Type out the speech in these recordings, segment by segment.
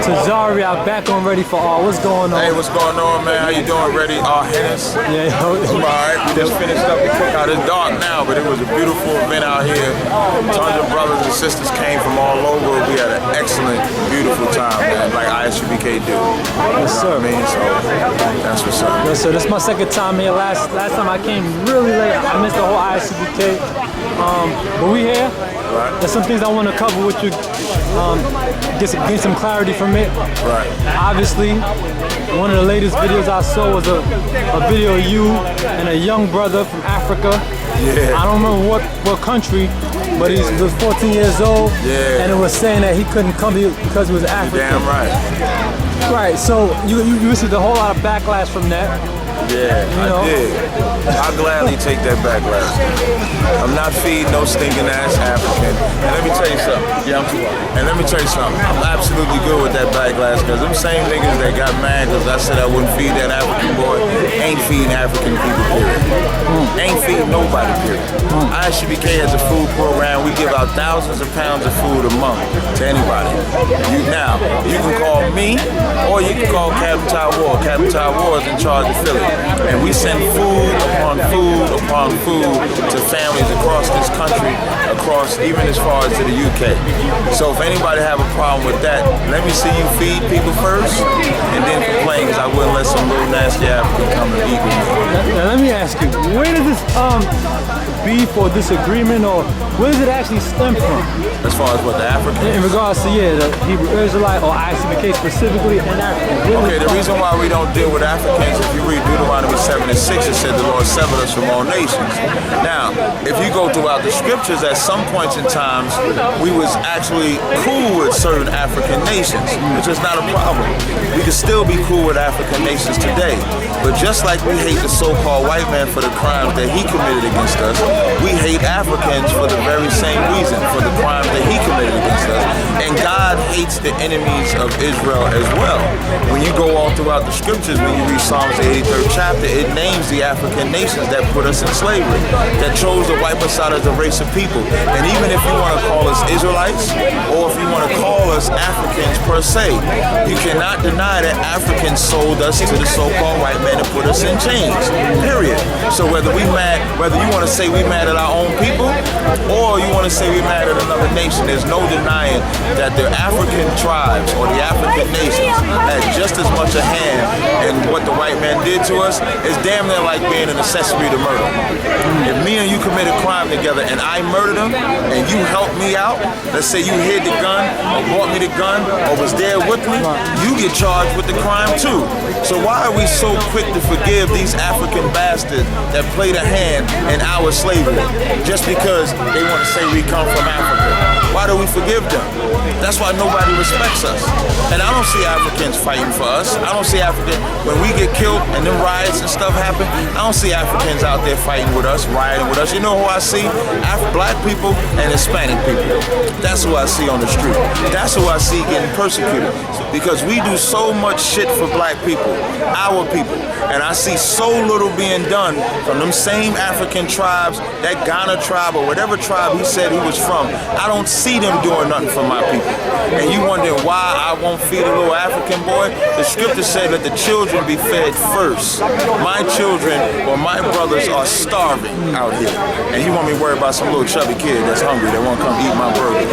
Tazaryach back on Ready for All. What's going on? Hey, what's going on, man? How you doing? Ready? Hennis? Yeah, I'm alright. We just finished up the cookout. It's dark now, but it was a beautiful event out here. Tons of brothers and sisters came from all over. We had an excellent, beautiful time, man, like ISUPK do. Yes, sir. I mean, so that's what's up. Yes, sir. This is my second time here. Last time I came really late. I missed the whole ISUPK. But we here. Right. There's some things I want to cover with you. Get some clarity from it. Right. Obviously, one of the latest videos I saw was a video of you and a young brother from Africa. Yeah. I don't remember what country, but he was 14 years old. Yeah. And it was saying that he couldn't come because he was African. You're damn right. Right. So you received a whole lot of backlash from that. Yeah, I did. I'll gladly take that backlash. I'm not feeding no stinking ass African. And let me tell you something. Yeah, I'm too hard. And let me tell you something. I'm absolutely good with that backlash because them same niggas that got mad because I said I wouldn't feed that African boy ain't feeding African people, period. Ain't feeding nobody, period. ISUPK has a food program. We give out thousands of pounds of food a month to anybody. Now, you can call me or you can call Captain Taiwan. Captain Taiwan is in charge of Philly. And we send food upon food upon food to families across this country, across even as far as to the UK. So if anybody have a problem with that, let me see you feed people first and then complain because I wouldn't let some little nasty African come and eat with me. Now let me ask you, where does this beef or disagreement, or where does it actually stem from? As far as what, the African? In regards to, the Hebrew Israelite or ISUPK specifically and African. Okay, the reason why we don't deal with Africans, if you read Deuteronomy 7 and 6, it said the Lord severed us from all nations. Now, if you go throughout the scriptures, at some points in times, we was actually cool with certain African nations, which is not a problem. We can still be cool with African nations today. But just like we hate the so-called white man for the crimes that he committed against us, we hate Africans for the very same reason, for the crimes that he committed against us. And God hates the enemies of Israel as well. When you go all throughout the scriptures, when you read Psalms 83rd chapter, it names the African nations that put us in slavery, that chose to wipe us out as a race of people. And even if you want to call us Israelites, or if you want to call us Africans per se, you cannot deny that Africans sold us to the so-called white man and put us in chains, period. So whether you want to say we mad at our own people, or you want to say we mad at another nation, there's no denying that the African tribes or the African nations had just as much a hand in what the white man did to us. It's damn near like being an accessory to murder. If me and you commit a crime together and I murdered him and you helped me out, let's say you hid the gun or brought me the gun or was there with me, you get charged with the crime too. So why are we so quick to forgive these African bastards that played a hand in our slavery just because they want to say we come from Africa? Why do we forgive them? That's why nobody respects us. And I don't see Africans fighting for us. I don't see Africans, when we get killed and then riots and stuff happen, I don't see Africans out there fighting with us, rioting with us. You know who I see? Black people and Hispanic people. That's who I see on the street. That's who I see getting persecuted. Because we do so much shit for black people, our people. And I see so little being done from them same African tribes, that Ghana tribe or whatever tribe he said he was from. I don't see them doing nothing for my people. And you wondering why I won't feed a little African boy? The scripture said that the children be fed first. My children or my brothers are starving out here. And you want me to worry about some little chubby kid that's hungry that won't come eat my burger.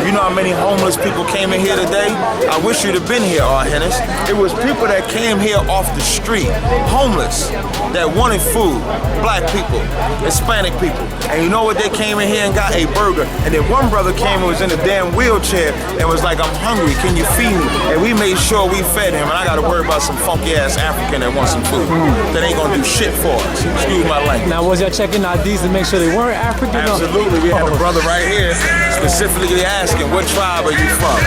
You know how many homeless people came in here today? I wish you'd have been here, Hennis. It was people that came here off the street, homeless, that wanted food. Black people, Hispanic people. And you know what? They came in here and got a burger. And then one brother came and was in a damn wheelchair and was like, I'm hungry, can you feed me? And we made sure we fed him. And I gotta worry about some funky ass African that wants some food. That ain't gonna do shit for us. Excuse my language. Now, was y'all checking IDs to make sure they weren't African? Absolutely. We had a brother right here specifically asking, what tribe are you from?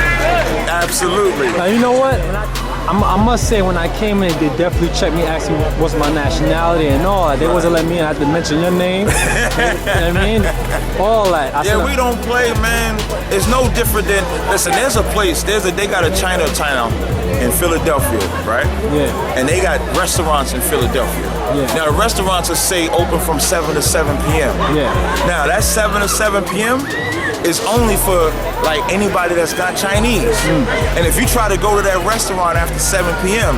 Absolutely. Now, you know what? I must say, when I came in, they definitely checked me, asked me what's my nationality and all that. They wasn't letting me in. I had to mention your name. You know what I mean? All that. We don't play, man. It's no different than, listen, there's a place, they got a Chinatown in Philadelphia, right? Yeah. And they got restaurants in Philadelphia. Yeah. Now, the restaurants are, say, open from 7 to 7 p.m. Yeah. Now, that 7 to 7 p.m. is only for like anybody that's not Chinese. And if you try to go to that restaurant after 7 p.m.,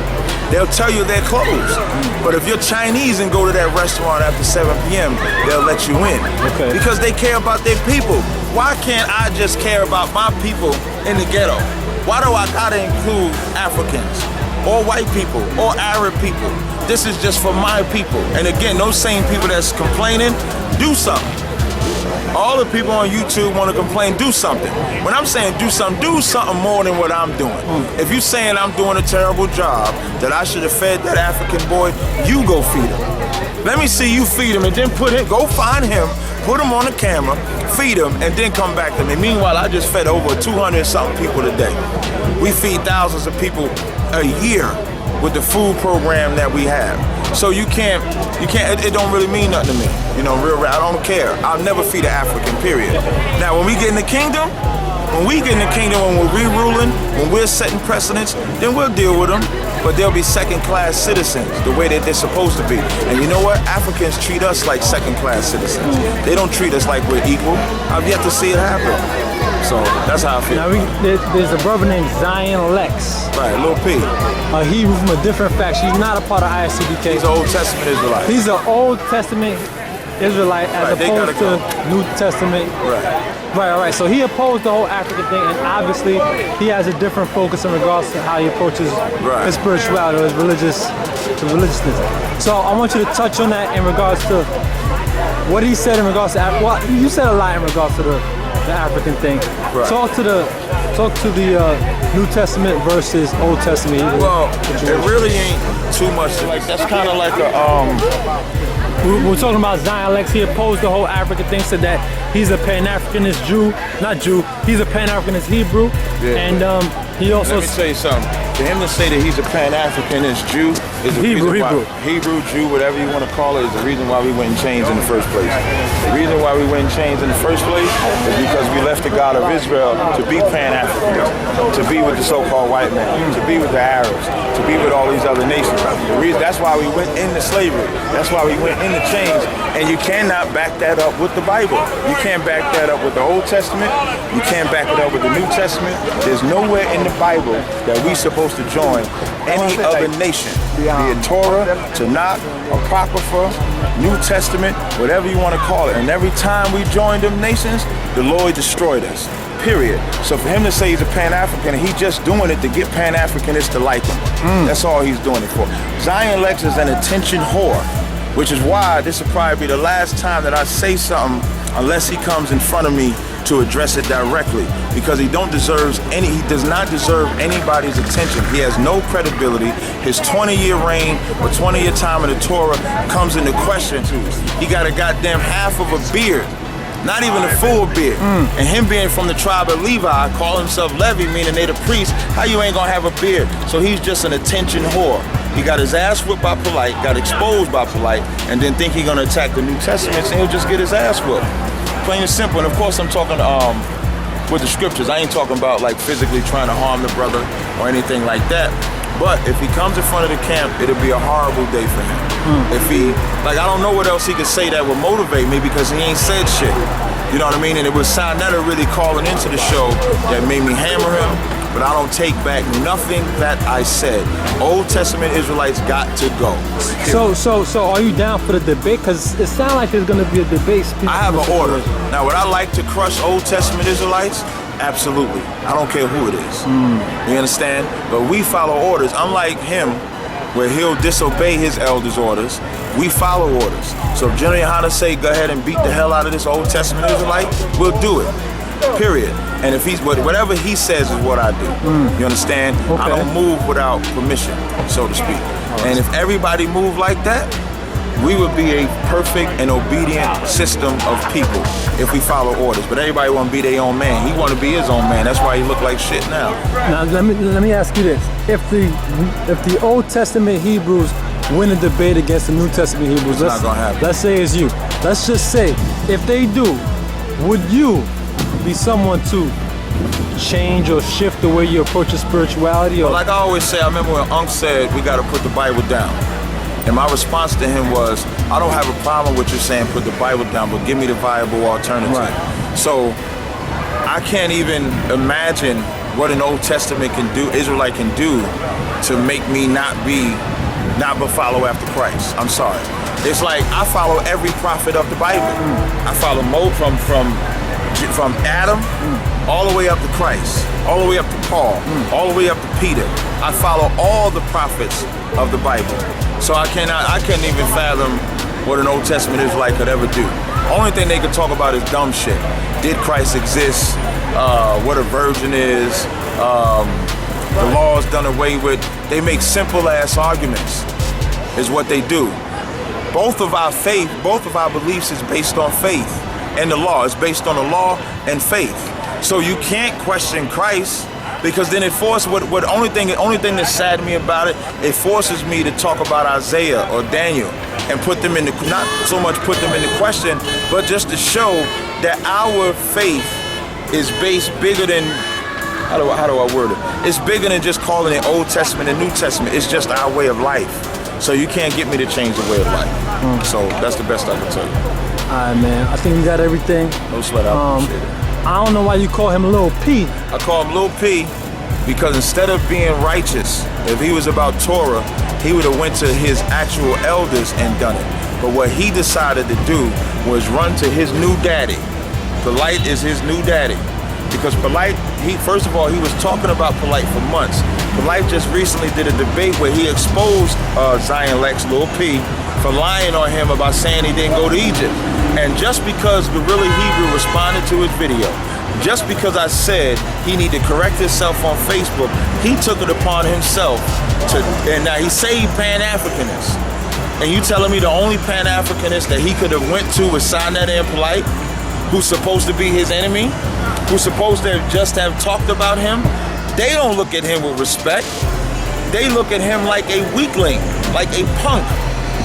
they'll tell you they're closed. But if you're Chinese and go to that restaurant after 7 p.m., they'll let you in. Okay. Because they care about their people. Why can't I just care about my people in the ghetto? Why do I gotta include Africans or white people or Arab people? This is just for my people. And again, those same people that's complaining, do something. All the people on YouTube want to complain, do something. When I'm saying do something more than what I'm doing. If you're saying I'm doing a terrible job, that I should have fed that African boy, you go feed him. Let me see you feed him and then go find him, put him on the camera, feed him, and then come back to me. Meanwhile, I just fed over 200-something people today. We feed thousands of people a year with the food program that we have. So you can't, it don't really mean nothing to me. You know, I don't care. I'll never feed an African, period. Now, when we get in the kingdom, when we're re-ruling, when we're setting precedents, then we'll deal with them. But they'll be second-class citizens, the way that they're supposed to be. And you know what? Africans treat us like second-class citizens. They don't treat us like we're equal. I've yet to see it happen. So that's how I feel. Now there's a brother named Zion Lexx. Right, Lil P. A Hebrew from a different faction. He's not a part of ISUPK. He's an Old Testament Israelite. He's an Old Testament Israelite as opposed to New Testament. Right. So he opposed the whole African thing, and obviously he has a different focus in regards to how he approaches his spirituality or his religiousness. So I want you to touch on that in regards to what he said in regards to well, you said a lot in regards to the African thing. Talk to the New Testament versus Old Testament. Well, it really ain't too much. That's kind of like a We're talking about Zion Lexx. He opposed the whole African thing, said that he's a Pan-Africanist Jew, he's a Pan-Africanist Hebrew, and he also... Let me tell you something. For him to say that he's a Pan-Africanist Jew is the Hebrew, Jew, whatever you want to call it, is the reason why we went in chains in the first place. The reason why we went in chains in the first place is because we left the God of Israel to be Pan-Africans, to be with the so-called white man, to be with the Arabs, to be with all these other nations. That's why we went into slavery. That's why we went into chains. And you cannot back that up with the Bible. You can't back that up with the Old Testament. You can't back it up with the New Testament. There's nowhere in the Bible that we're supposed to join any other nation. Be it Torah, Tanakh, Apocrypha, New Testament, whatever you want to call it. And every time we joined them nations, the Lord destroyed us. Period. So for him to say he's a Pan-African, he's just doing it to get Pan-Africanists to like him. That's all he's doing it for. Zion Lexx is an attention whore, which is why this will probably be the last time that I say something unless he comes in front of me to address it directly, because he does not deserve anybody's attention. He has no credibility. His 20-year reign or 20-year time in the Torah comes into question. He got a goddamn half of a beard. Not even a full beard. And him being from the tribe of Levi, call himself Levi, meaning they the priest, how you ain't gonna have a beard? So he's just an attention whore. He got his ass whipped by Polite, got exposed by Polite, and then think he's gonna attack the New Testament and he'll just get his ass whipped. Plain and simple. And of course I'm talking with the scriptures. I ain't talking about like physically trying to harm the brother or anything like that. But if he comes in front of the camp, it'll be a horrible day for him. If he, I don't know what else he could say that would motivate me, because he ain't said shit. You know what I mean? And it was Sinetta really calling into the show that made me hammer him, but I don't take back nothing that I said. Old Testament Israelites got to go. So are you down for the debate? Because it sounds like there's going to be a debate. I have an order. Now, would I like to crush Old Testament Israelites? Absolutely. I don't care who it is. You understand? But we follow orders. Unlike him, where he'll disobey his elders' orders, we follow orders. So if General Yohana say, go ahead and beat the hell out of this Old Testament Israelite, we'll do it. Period. And if whatever he says is what I do. You understand? I don't move without permission, so to speak. And if everybody moved like that, we would be a perfect and obedient system of people if we follow orders. But everybody want to be their own man. He want to be his own man. That's why he look like shit now. Now let me ask you this: if the Old Testament Hebrews win a debate against the New Testament Hebrews, not gonna happen. Let's say it's you. Let's just say if they do, would you be someone to change or shift the way you approach your spirituality? Or like I always say, I remember when Unc said we got to put the Bible down. And my response to him was, I don't have a problem with you saying put the Bible down, but give me the viable alternative. So I can't even imagine what an Old Testament can do, Israelite can do, to make me not but follow after Christ. I'm sorry. It's like I follow every prophet of the Bible. I follow from Adam all the way up to Christ, all the way up to Paul, all the way up to Peter. I follow all the prophets of the Bible. So I couldn't even fathom what an Old Testament Israelite could ever do. Only thing they could talk about is dumb shit. Did Christ exist? What a virgin is? The law is done away with. They make simple ass arguments, is what they do. Both of our beliefs is based on faith, and the law is based on the law and faith. So you can't question Christ, because then it forces the only thing that saddened me about it, it forces me to talk about Isaiah or Daniel and put them into, not so much put them into question, but just to show that our faith is based bigger than, how do I word it? It's bigger than just calling it Old Testament and New Testament. It's just our way of life. So you can't get me to change the way of life. So that's the best I can tell you. All right, man. I think we got everything. No sweat, I appreciate it. I don't know why you call him Lil P. I call him Lil P because instead of being righteous, if he was about Torah, he would have went to his actual elders and done it. But what he decided to do was run to his new daddy. Polite is his new daddy. Because Polite, first of all, he was talking about Polite for months. Polite just recently did a debate where he exposed Zion Lexx, Lil P, for lying on him about saying he didn't go to Egypt. And just because Gorilla Hebrew responded to his video, just because I said he need to correct himself on Facebook, he took it upon himself to, and now he say he Pan-Africanist. And you telling me the only Pan-Africanist that he could have went to was Sinetta and Polite, who's supposed to be his enemy, who's supposed to just have talked about him? They don't look at him with respect. They look at him like a weakling, like a punk.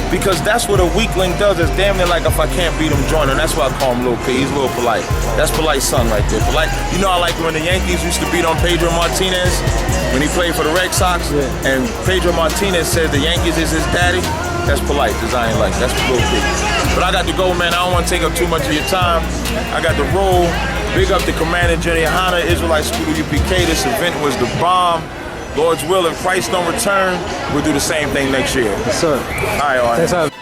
Because that's what a weakling does. It's damn near like if I can't beat him, join him. That's why I call him Lil P. He's Lil Polite. That's Polite's son right there. Polite. You know, I like when the Yankees used to beat on Pedro Martinez when he played for the Red Sox, and Pedro Martinez says the Yankees is his daddy. That's Polite, the Zion Lexx. That's Lil P. But I got to go, man. I don't want to take up too much of your time. I got to roll. Big up to Commander Jenny Hanna, Israelite School UPK. This event was the bomb. Lord's will, if Christ don't return, we'll do the same thing next year. Yes, sir. All right, all right. Thanks,